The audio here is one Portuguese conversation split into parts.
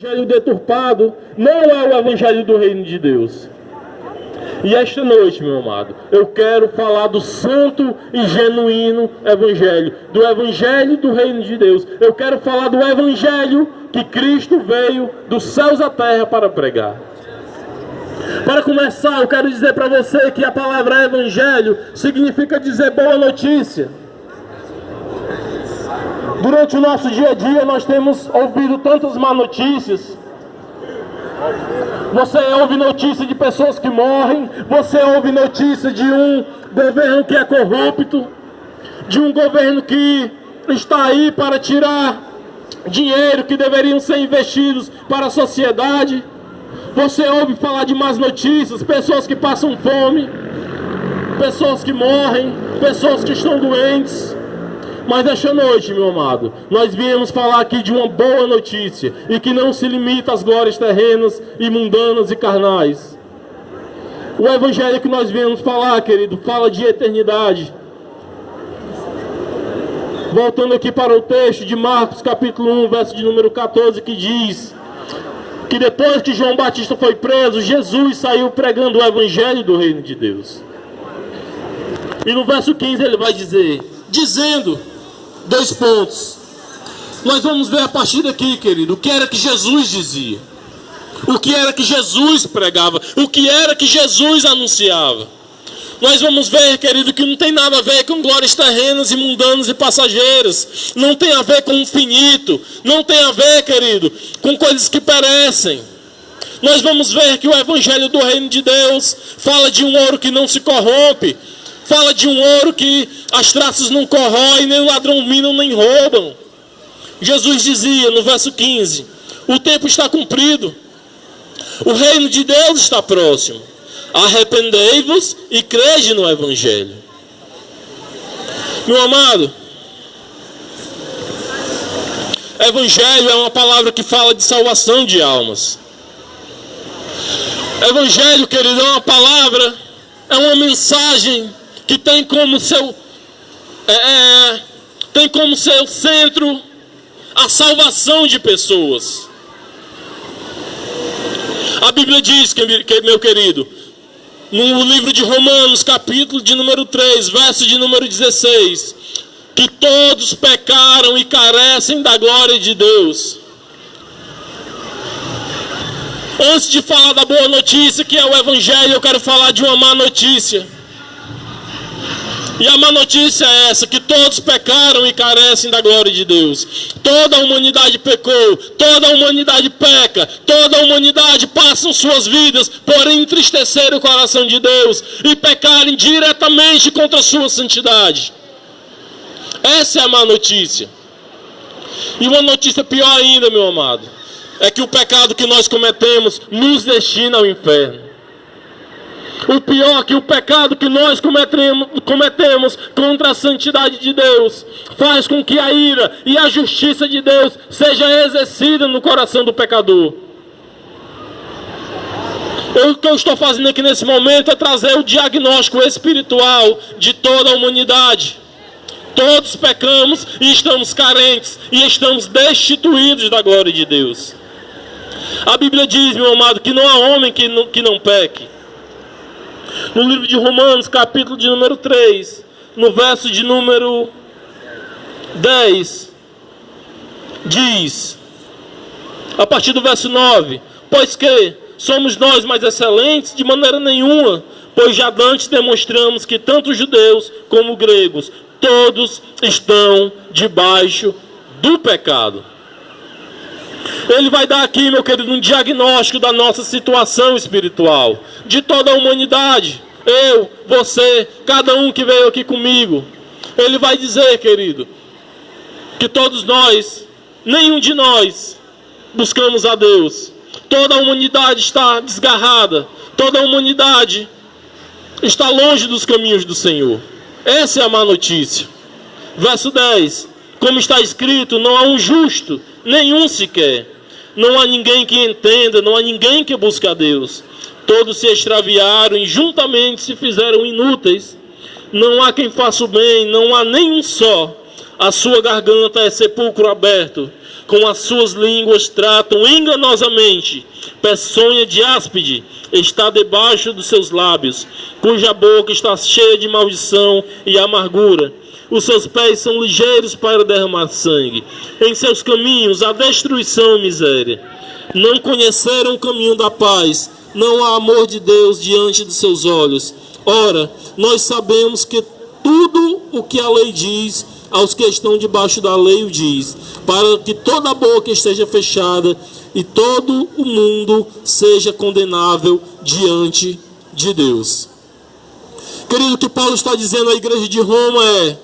O evangelho deturpado não é o evangelho do reino de Deus. E esta noite, meu amado, eu quero falar do santo e genuíno evangelho, do evangelho do reino de Deus. Eu quero falar do evangelho que Cristo veio dos céus à terra para pregar. Para começar, eu quero dizer para você que a palavra evangelho significa dizer boa notícia. Durante o nosso dia a dia nós temos ouvido tantas má notícias. Você ouve notícia de pessoas que morrem, você ouve notícia de um governo que é corrupto, de um governo que está aí para tirar dinheiro que deveriam ser investidos para a sociedade. Você ouve falar de más notícias, pessoas que passam fome, pessoas que morrem, pessoas que estão doentes. Mas nesta noite, meu amado, nós viemos falar aqui de uma boa notícia, e que não se limita às glórias terrenas e mundanas e carnais. O evangelho que nós viemos falar, querido, fala de eternidade. Voltando aqui para o texto de Marcos capítulo 1, verso de número 14, que diz que depois que João Batista foi preso, Jesus saiu pregando o evangelho do reino de Deus. E no verso 15 ele vai dizer, dizendo, dois pontos. Nós vamos ver a partir daqui, querido, o que era que Jesus dizia, o que era que Jesus pregava, o que era que Jesus anunciava. Nós vamos ver, querido, que não tem nada a ver com glórias terrenas e mundanas e passageiras. Não tem a ver com o infinito. Não tem a ver, querido, com coisas que perecem. Nós vamos ver que o evangelho do reino de Deus fala de um ouro que não se corrompe. Fala de um ouro que as traças não corroem, nem o ladrão minam, nem roubam. Jesus dizia no verso 15, o tempo está cumprido. O reino de Deus está próximo. Arrependei-vos e crede no evangelho. Meu amado, evangelho é uma palavra que fala de salvação de almas. Evangelho, querido, é uma palavra, é uma mensagem que tem como seu centro a salvação de pessoas. A Bíblia diz, meu querido, no livro de Romanos, capítulo de número 3, verso de número 16, que todos pecaram e carecem da glória de Deus. Antes de falar da boa notícia, que é o evangelho, eu quero falar de uma má notícia. E a má notícia é essa, que todos pecaram e carecem da glória de Deus. Toda a humanidade pecou, toda a humanidade peca, toda a humanidade passa suas vidas por entristecer o coração de Deus e pecarem diretamente contra a sua santidade. Essa é a má notícia. E uma notícia pior ainda, meu amado, é que o pecado que nós cometemos nos destina ao inferno. O pior é que o pecado que nós cometemos contra a santidade de Deus faz com que a ira e a justiça de Deus seja exercida no coração do pecador. O que eu estou fazendo aqui nesse momento é trazer o diagnóstico espiritual de toda a humanidade. Todos pecamos e estamos carentes e estamos destituídos da glória de Deus. A Bíblia diz, meu amado, que não há homem que não peque. No livro de Romanos, capítulo de número 3, no verso de número 10, diz, a partir do verso 9, pois que somos nós mais excelentes? De maneira nenhuma, pois já antes demonstramos que tanto os judeus como os gregos, todos estão debaixo do pecado. Ele vai dar aqui, meu querido, um diagnóstico da nossa situação espiritual, de toda a humanidade, eu, você, cada um que veio aqui comigo. Ele vai dizer, querido, que todos nós, nenhum de nós, buscamos a Deus. Toda a humanidade está desgarrada, toda a humanidade está longe dos caminhos do Senhor. Essa é a má notícia. Verso 10, como está escrito, não há um justo, nenhum sequer. Não há ninguém que entenda, não há ninguém que busque a Deus. Todos se extraviaram e juntamente se fizeram inúteis. Não há quem faça o bem, não há nenhum só. A sua garganta é sepulcro aberto. com as suas línguas tratam enganosamente. Peçonha de áspide está debaixo dos seus lábios, cuja boca está cheia de maldição e amargura. Os seus pés são ligeiros para derramar sangue. Em seus caminhos há destruição e miséria. Não conheceram o caminho da paz. Não há amor de Deus diante dos seus olhos. Ora, nós sabemos que tudo o que a lei diz, aos que estão debaixo da lei o diz, para que toda a boca esteja fechada e todo o mundo seja condenável diante de Deus. Querido, o que Paulo está dizendo à igreja de Roma é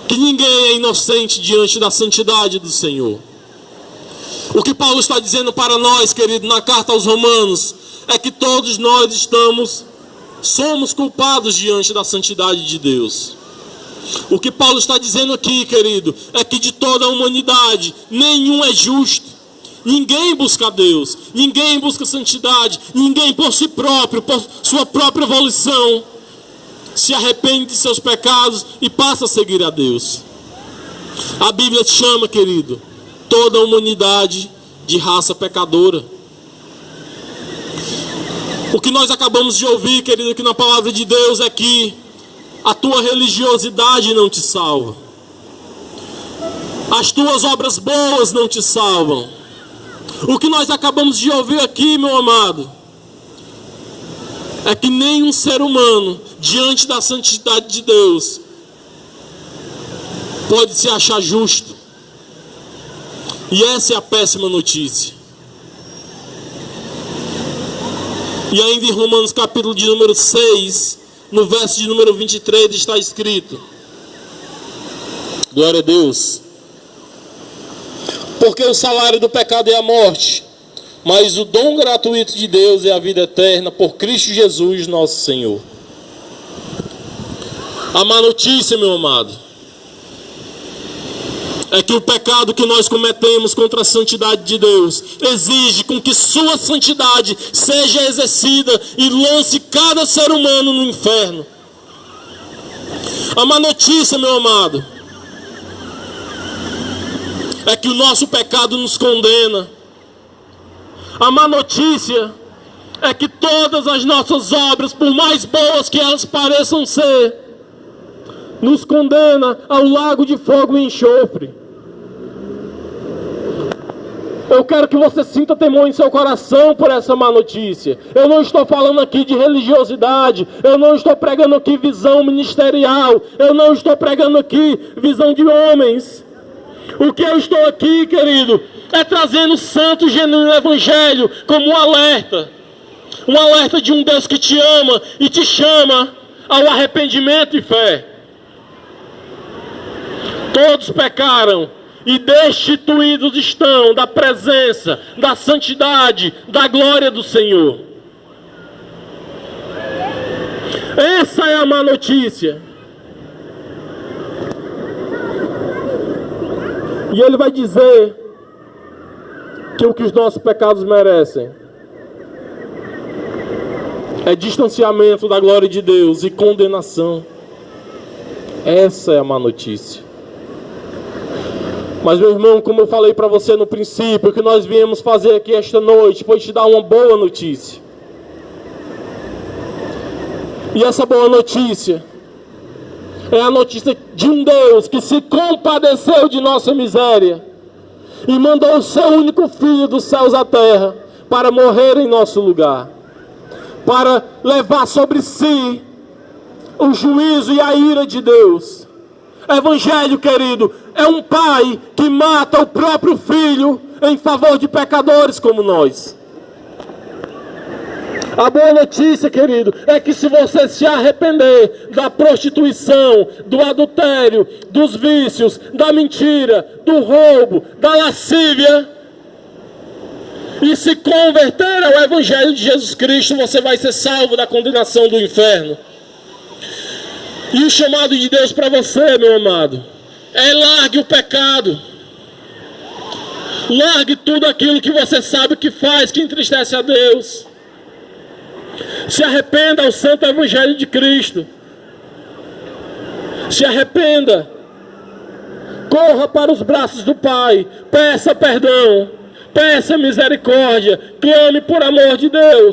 que ninguém é inocente diante da santidade do Senhor. O que Paulo está dizendo para nós, querido, na carta aos Romanos, é que todos nós somos culpados diante da santidade de Deus. O que Paulo está dizendo aqui, querido, é que de toda a humanidade, nenhum é justo. Ninguém busca Deus, ninguém busca santidade, ninguém por si próprio, por sua própria volição, se arrepende de seus pecados e passa a seguir a Deus. A Bíblia chama, querido, toda a humanidade de raça pecadora. O que nós acabamos de ouvir, querido, aqui na palavra de Deus é que a tua religiosidade não te salva. As tuas obras boas não te salvam. O que nós acabamos de ouvir aqui, meu amado, é que nenhum ser humano, diante da santidade de Deus, pode se achar justo. E essa é a péssima notícia. E ainda em Romanos capítulo de número 6, no verso de número 23, está escrito: glória a Deus. Porque o salário do pecado é a morte, mas o dom gratuito de Deus é a vida eterna por Cristo Jesus nosso Senhor. A má notícia, meu amado, é que o pecado que nós cometemos contra a santidade de Deus exige com que sua santidade seja exercida e lance cada ser humano no inferno. A má notícia, meu amado, é que o nosso pecado nos condena. A má notícia é que todas as nossas obras, por mais boas que elas pareçam ser, nos condena ao lago de fogo e enxofre. Eu quero que você sinta temor em seu coração por essa má notícia. Eu não estou falando aqui de religiosidade. Eu não estou pregando aqui visão ministerial. Eu não estou pregando aqui visão de homens. O que eu estou aqui, querido, é trazendo o santo e genuíno evangelho como um alerta. Um alerta de um Deus que te ama e te chama ao arrependimento e fé. Todos pecaram e destituídos estão da presença, da santidade, da glória do Senhor. Essa é a má notícia. E ele vai dizer que o que os nossos pecados merecem é distanciamento da glória de Deus e condenação. Essa é a má notícia. Mas, meu irmão, como eu falei para você no princípio, o que nós viemos fazer aqui esta noite foi te dar uma boa notícia. E essa boa notícia é a notícia de um Deus que se compadeceu de nossa miséria e mandou o seu único Filho dos céus à terra para morrer em nosso lugar, para levar sobre si o juízo e a ira de Deus. Evangelho, querido, é um pai que mata o próprio filho em favor de pecadores como nós. A boa notícia, querido, é que se você se arrepender da prostituição, do adultério, dos vícios, da mentira, do roubo, da lascívia, e se converter ao Evangelho de Jesus Cristo, você vai ser salvo da condenação do inferno. E o chamado de Deus para você, meu amado, é largue o pecado. Largue tudo aquilo que você sabe que faz, que entristece a Deus. Se arrependa ao santo Evangelho de Cristo. Se arrependa corra para os braços do Pai, peça perdão, peça misericórdia, clame por amor de Deus.